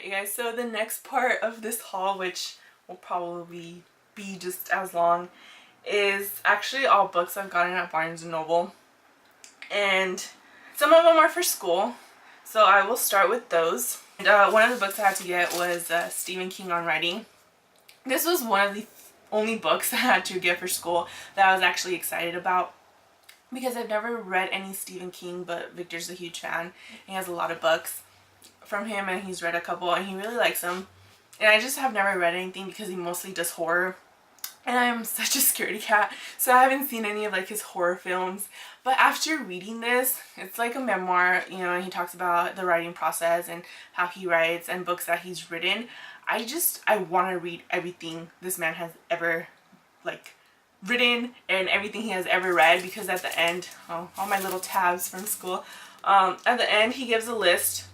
Okay guys, so the next part of this haul, which will probably be just as long, is actually all books I've gotten at Barnes & Noble. And some of them are for school, so I will start with those. And one of the books I had to get was Stephen King on Writing. This was one of the only books that I had to get for school that I was actually excited about, because I've never read any Stephen King, but Victor's a huge fan. He has a lot of books from him and he's read a couple and he really likes them. And I just have never read anything because he mostly does horror. And I'm such a scaredy cat, so I haven't seen any of like his horror films. But after reading this, it's like a memoir, you know, and he talks about the writing process and how he writes and books that he's written. I want to read everything this man has ever like written and everything he has ever read, because at the end, all my little tabs from school, at the end he gives a list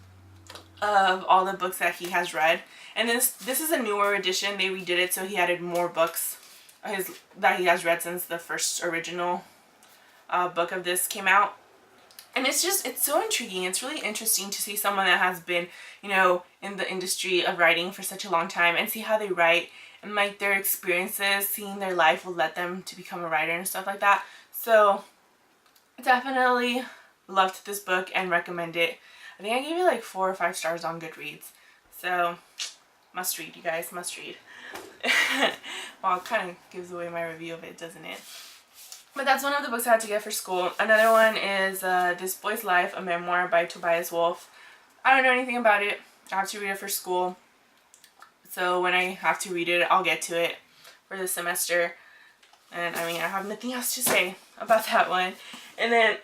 of all the books that he has read. And this is a newer edition. They redid it so he added more books that he has read since the first original book of this came out. And it's so intriguing. It's really interesting to see someone that has been, you know, in the industry of writing for such a long time and see how they write and like their experiences, seeing their life will led them to become a writer and stuff like that. So definitely loved this book and recommend it. I think I gave it like 4 or 5 stars on Goodreads. So must read, you guys, must read. Well, it kind of gives away my review of it, doesn't it? But that's one of the books I had to get for school. Another one is This Boy's Life, a memoir by Tobias Wolff. I don't know anything about it. I have to read it for school. So when I have to read it, I'll get to it for the semester. And I mean, I have nothing else to say about that one. And then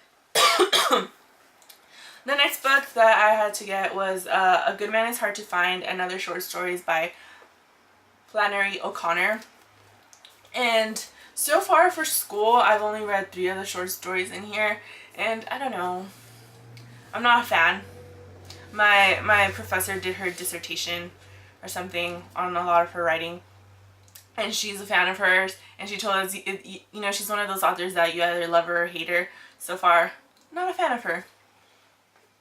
the next book that I had to get was A Good Man is Hard to Find and Other Short Stories by Flannery O'Connor. And so far for school, I've only read 3 of the short stories in here, and I don't know. I'm not a fan. My professor did her dissertation or something on a lot of her writing, and she's a fan of hers, and she told us, you know, she's one of those authors that you either love her or hate her. So far, not a fan of her.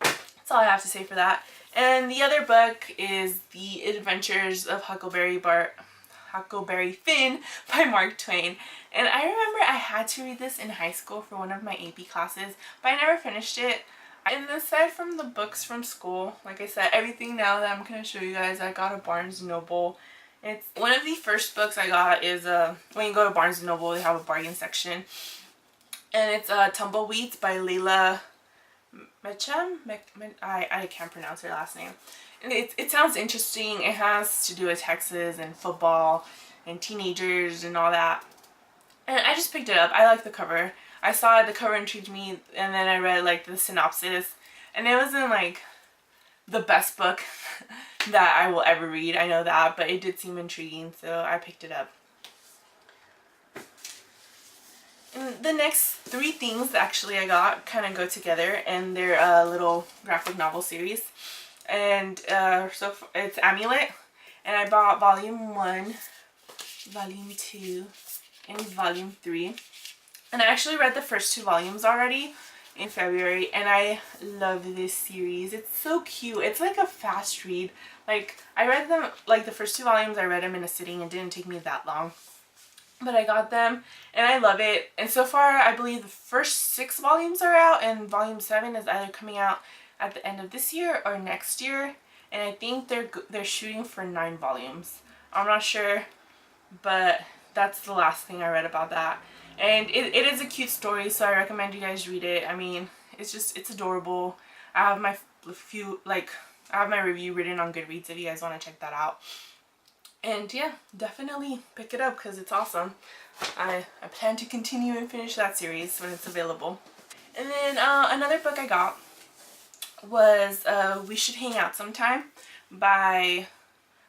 That's all I have to say for that. And the other book is The Adventures of Huckleberry Finn by Mark Twain. And I remember I had to read this in high school for one of my AP classes, but I never finished it. And aside from the books from school, like I said, everything now that I'm going to show you guys, I got at Barnes & Noble. It's one of the first books I got is when you go to Barnes & Noble, they have a bargain section. And it's Tumbleweeds by Layla Mecham. I can't pronounce her last name. And it sounds interesting. It has to do with Texas and football and teenagers and all that. And I just picked it up. I like the cover. I saw it, the cover intrigued me, and then I read like the synopsis. And it wasn't like the best book that I will ever read, I know that, but it did seem intriguing, so I picked it up. And the next 3 things actually I got kind of go together, and they're a little graphic novel series. And so it's Amulet, and I bought volume 1, volume 2, and volume 3. And I actually read the first 2 volumes already in February, and I love this series. It's so cute. It's like a fast read. Like, I read them, like the first 2 volumes, I read them in a sitting. It didn't take me that long. But I got them, and I love it. And so far, I believe the first 6 volumes are out, and volume 7 is either coming out at the end of this year or next year. And I think they're shooting for 9 volumes. I'm not sure, but that's the last thing I read about that. And it is a cute story, so I recommend you guys read it. I mean, it's adorable. I have my review written on Goodreads if you guys want to check that out. And yeah, definitely pick it up because it's awesome. I plan to continue and finish that series when it's available. And then another book I got was We Should Hang Out Sometime by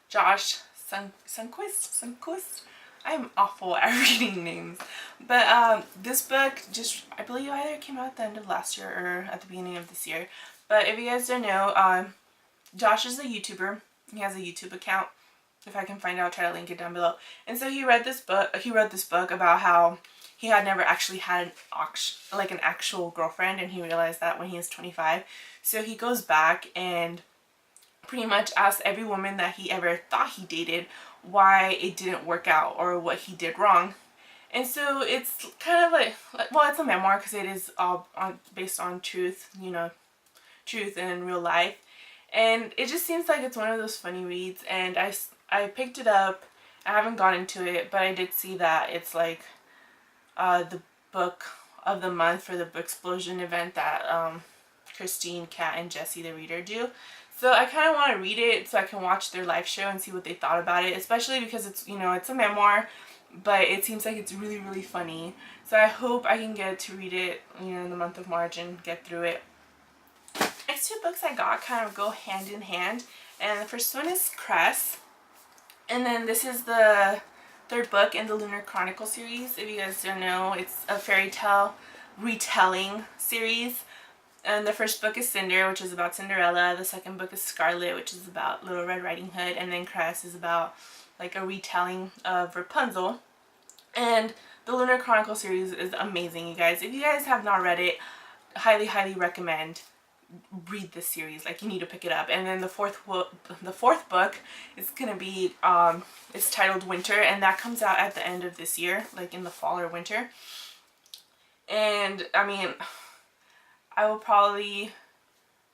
Josh Sundquist. I'm awful at reading names. But this book I believe either came out at the end of last year or at the beginning of this year. But if you guys don't know, Josh is a YouTuber. He has a YouTube account. If I can find out, I'll try to link it down below. And so he wrote this book about how he had never actually had an actual girlfriend, and he realized that when he was 25. So he goes back and pretty much asked every woman that he ever thought he dated why it didn't work out or what he did wrong. And so it's kind of like, well, it's a memoir because it is all based on truth, you know, truth in real life. And it just seems like it's one of those funny reads, and I picked it up. I haven't gone into it, but I did see that it's like the book of the month for the Book Explosion event that Christine, Kat, and Jesse the reader do. So I kind of want to read it so I can watch their live show and see what they thought about it, especially because it's, you know, it's a memoir, but it seems like it's really, really funny. So I hope I can get to read it, you know, in the month of March and get through it. Next two books I got kind of go hand in hand, and the first one is Cress, and then this is the third book in the Lunar Chronicle series. If you guys don't know, it's a fairy tale retelling series. And the first book is Cinder, which is about Cinderella. The second book is Scarlet, which is about Little Red Riding Hood. And then Cress is about like a retelling of Rapunzel. And the Lunar Chronicle series is amazing, you guys. If you guys have not read it, highly, highly recommend read this series. Like, you need to pick it up. And then the fourth book is gonna be it's titled Winter, and that comes out at the end of this year, like in the fall or winter. And I mean, I will probably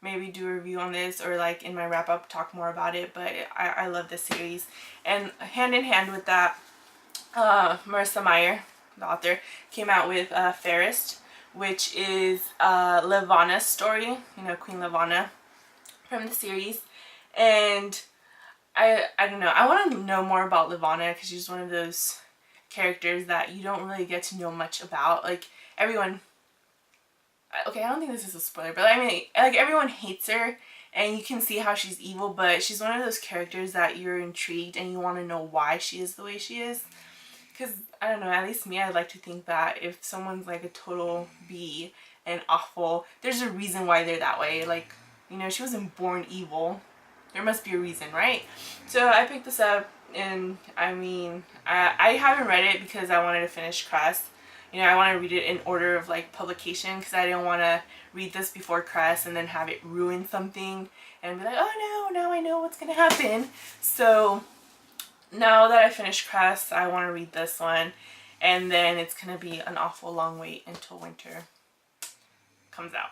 maybe do a review on this, or like in my wrap up talk more about it, but I love this series. And hand in hand with that, Marissa Meyer, the author, came out with Fairest, which is Levana's story, you know, Queen Levana from the series. And I don't know, I want to know more about Levana because she's one of those characters that you don't really get to know much about. Like, everyone, okay, I don't think this is a spoiler, but I mean, like, everyone hates her and you can see how she's evil, but she's one of those characters that you're intrigued and you want to know why she is the way she is. Because, I don't know, at least me, I'd like to think that if someone's like a total B and awful, there's a reason why they're that way. Like, you know, she wasn't born evil. There must be a reason, right? So I picked this up, and I mean, I haven't read it because I wanted to finish Cress. You know, I want to read it in order of like publication because I didn't want to read this before Cress and then have it ruin something and be like, oh no, now I know what's going to happen. So now that I finished Cress, I want to read this one, and then it's going to be an awful long wait until winter comes out.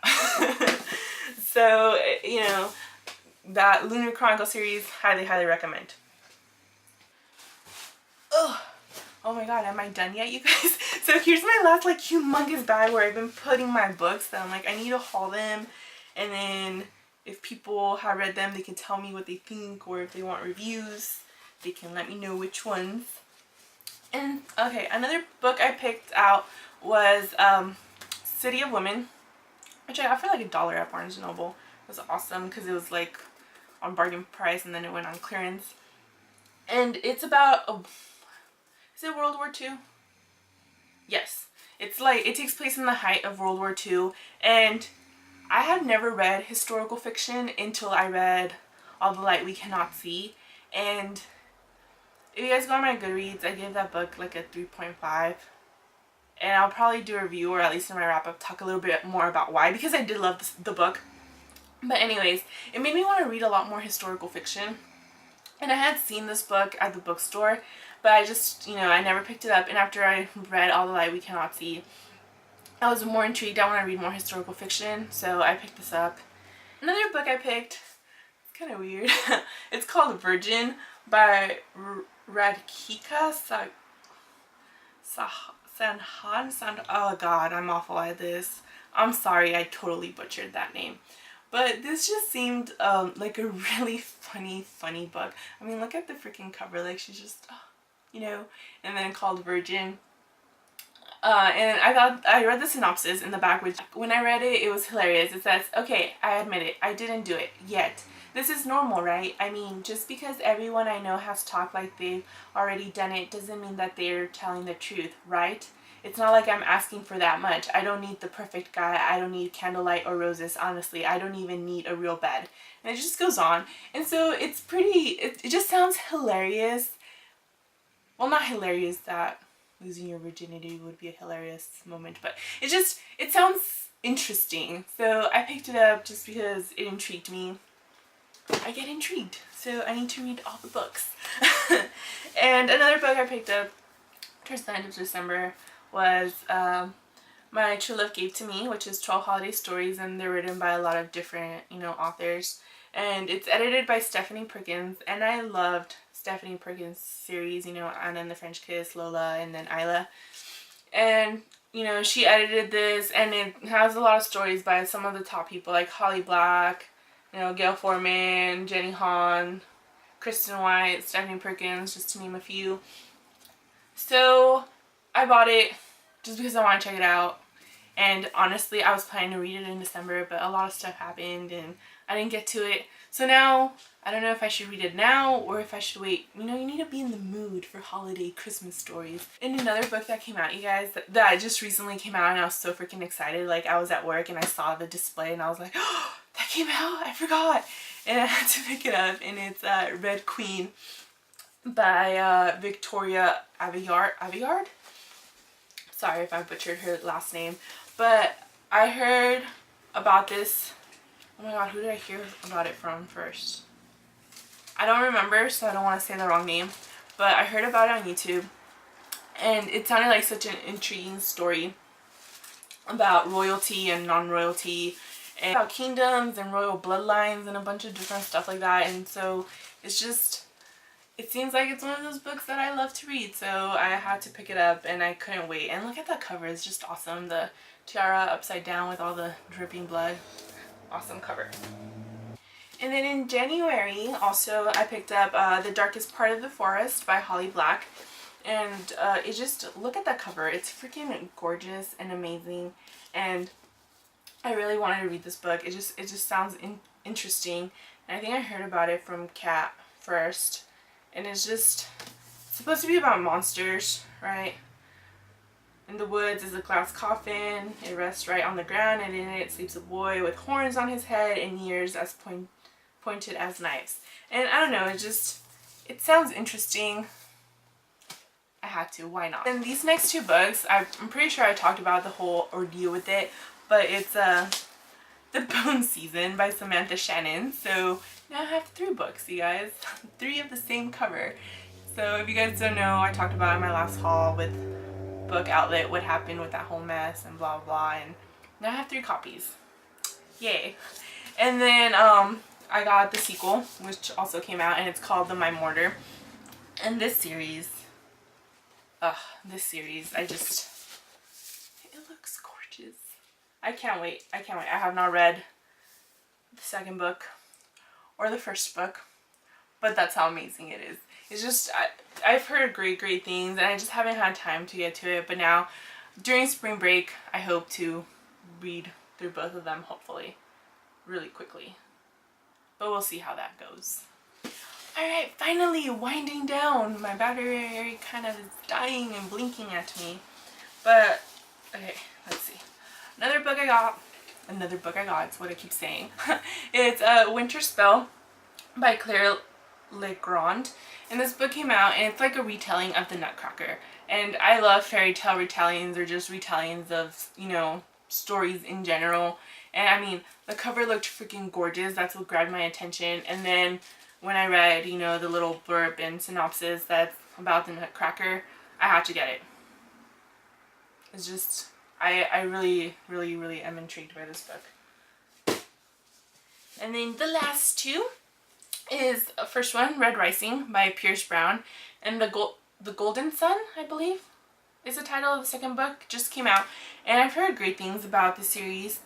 So, you know, that Lunar Chronicle series, highly, highly recommend. Ugh. Oh my god, am I done yet, you guys? So here's my last like humongous bag where I've been putting my books that I'm like, I need to haul them, and then if people have read them, they can tell me what they think, or if they want reviews, they can let me know which ones. And okay, another book I picked out was City of Women, which I got for like $1 at Barnes & Noble. It was awesome because it was like on bargain price and then it went on clearance. And it's about is it World War II? Yes. It's like, it takes place in the height of World War II, and I had never read historical fiction until I read All the Light We Cannot See. And if you guys go on my Goodreads, I gave that book like a 3.5. And I'll probably do a review, or at least in my wrap-up, talk a little bit more about why, because I did love the book. But anyways, it made me want to read a lot more historical fiction. And I had seen this book at the bookstore, but I just, you know, I never picked it up. And after I read All the Light We Cannot See, I was more intrigued. I want to read more historical fiction, so I picked this up. Another book I picked, it's kind of weird. It's called Virgin by Radhika Sanhan. Oh god, I'm awful at this. I'm sorry, I totally butchered that name. But this just seemed like a really funny book. I mean, look at the freaking cover. Like, she's just, you know, and then called Virgin. And I read the synopsis in the back, which when I read it, it was hilarious. It says, okay, I admit it, I didn't do it yet. This is normal, right? I mean, just because everyone I know has talked like they've already done it doesn't mean that they're telling the truth, right? It's not like I'm asking for that much. I don't need the perfect guy. I don't need candlelight or roses, honestly. I don't even need a real bed. And it just goes on. And so it's pretty, it just sounds hilarious. Well, not hilarious that losing your virginity would be a hilarious moment, but it sounds interesting. So I picked it up just because it intrigued me. I get intrigued. So I need to read all the books. And another book I picked up towards the end of December was My True Love Gave to Me, which is 12 holiday stories, and they're written by a lot of different, authors. And it's edited by Stephanie Perkins, and I loved Stephanie Perkins' series, Anna and the French Kiss, Lola, and then Isla. And, she edited this, and it has a lot of stories by some of the top people, like Holly Black, Gail Forman, Jenny Han, Kristen White, Stephanie Perkins, just to name a few. So I bought it just because I want to check it out. And honestly, I was planning to read it in December, but a lot of stuff happened and I didn't get to it. So now, I don't know if I should read it now or if I should wait. You need to be in the mood for holiday Christmas stories. And another book that came out, you guys, that just recently came out, and I was so freaking excited. Like, I was at work and I saw the display and I was like, oh, that came out, I forgot. And I had to pick it up, and it's Red Queen by Victoria Aveyard. Sorry if I butchered her last name. But I heard about this. Oh my god, who did I hear about it from first? I don't remember, so I don't want to say the wrong name. But I heard about it on YouTube. And it sounded like such an intriguing story about royalty and non-royalty, and about kingdoms and royal bloodlines and a bunch of different stuff like that. And so it's just, it seems like it's one of those books that I love to read. So I had to pick it up and I couldn't wait. And look at that cover, it's just awesome. The tiara upside down with all the dripping blood. Awesome cover. And then in January, also, I picked up The Darkest Part of the Forest by Holly Black. And it just, look at that cover. It's freaking gorgeous and amazing. And I really wanted to read this book. It just sounds interesting. And I think I heard about it from Kat first. And it's supposed to be about monsters, right? In the woods is a glass coffin. It rests right on the ground, and in it sleeps a boy with horns on his head and ears as pointed as knives. And I don't know, it sounds interesting. I had to, why not? And these next two books, I'm pretty sure I talked about the whole ordeal with it, but it's The Bone Season by Samantha Shannon. So now I have 3 books, you guys. 3 of the same cover. So if you guys don't know, I talked about in my last haul with Book Outlet what happened with that whole mess and blah blah, and now I have 3 copies. Yay. And then I got the sequel, which also came out, and it's called The My Mortar. And this series, it looks gorgeous. I can't wait. I have not read the second book or the first book, but that's how amazing it is. It's just, I've heard great things, and I just haven't had time to get to it. But now, during spring break, I hope to read through both of them, hopefully, really quickly. But we'll see how that goes. Alright, finally winding down. My battery kind of is dying and blinking at me. But, okay, let's see. Another book I got, it's what I keep saying. It's Winter Spell by Claire Legrand. And this book came out, and it's like a retelling of the Nutcracker. And I love fairy tale retellings, or just retellings of, stories in general. And I mean, the cover looked freaking gorgeous. That's what grabbed my attention. And then when I read, the little blurb and synopsis that's about the Nutcracker, I had to get it. It's just, I really am intrigued by this book. And then the last 2 is first one, Red Rising by Pierce Brown, and the Golden Sun, I believe, is the title of the second book. Just came out, and I've heard great things about the series,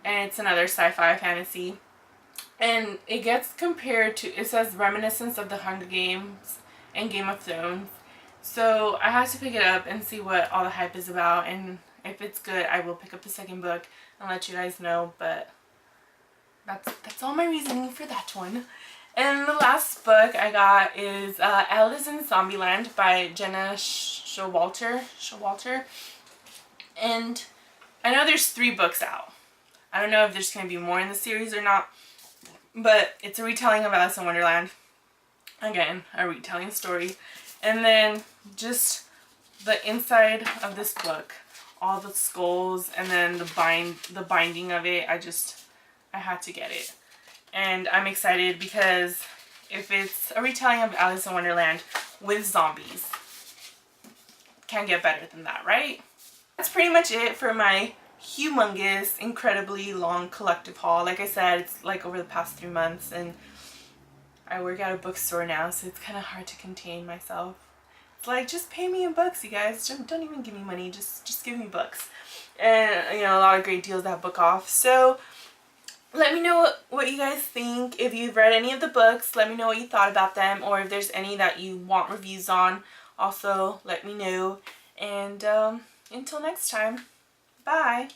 and it's another sci-fi fantasy, and it gets compared to, it says reminiscence of the Hunger Games and Game of Thrones. So I have to pick it up and see what all the hype is about, and if it's good, I will pick up the second book and let you guys know. But that's all my reasoning for that one. And the last book I got is Alice in Zombieland by Jenna Showalter. And I know there's 3 books out. I don't know if there's going to be more in the series or not. But it's a retelling of Alice in Wonderland. Again, a retelling story. And then just the inside of this book. All the skulls and then the binding of it. I had to get it. And I'm excited because if it's a retelling of Alice in Wonderland with zombies, can't get better than that, right? That's pretty much it for my humongous, incredibly long collective haul. Like I said, it's like over the past 3 months, and I work at a bookstore now, so it's kind of hard to contain myself. It's like, just pay me in books, you guys. Don't even give me money, just give me books. And, you know, a lot of great deals at Book Off. So let me know what you guys think. If you've read any of the books, let me know what you thought about them, or if there's any that you want reviews on, also let me know. And until next time, bye!